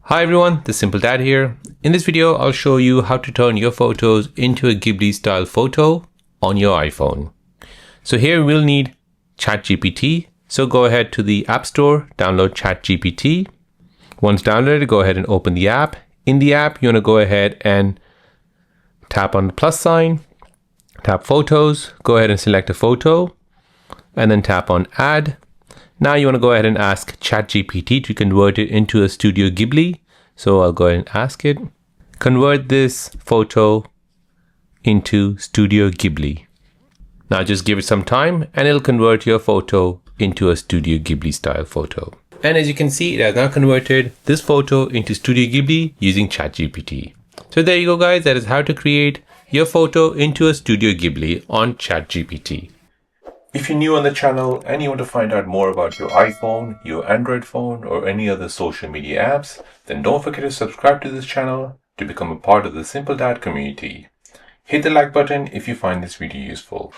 Hi everyone, the Simple Dad here. In this video, I'll show you how to turn your photos into a Ghibli style photo on your iPhone. So here we'll need Chatgpt. So go ahead to the App Store, download Chatgpt. Once downloaded, go ahead and open the app. In the app, you want to go ahead and tap on the plus sign, tap Photos, go ahead and select a photo, and then tap on Add. Now you want to go ahead and ask Chatgpt to convert it into a Studio Ghibli. So I'll go ahead and ask it. Convert this photo into Studio Ghibli. Now just give it some time and it'll convert your photo into a Studio Ghibli style photo. And as you can see, it has now converted this photo into Studio Ghibli using Chatgpt. So there you go guys, that is how to create your photo into a Studio Ghibli on Chatgpt. If you're new on the channel and you want to find out more about your iPhone, your Android phone, or any other social media apps, then don't forget to subscribe to this channel to become a part of the Simple Dad community. Hit the like button if you find this video useful.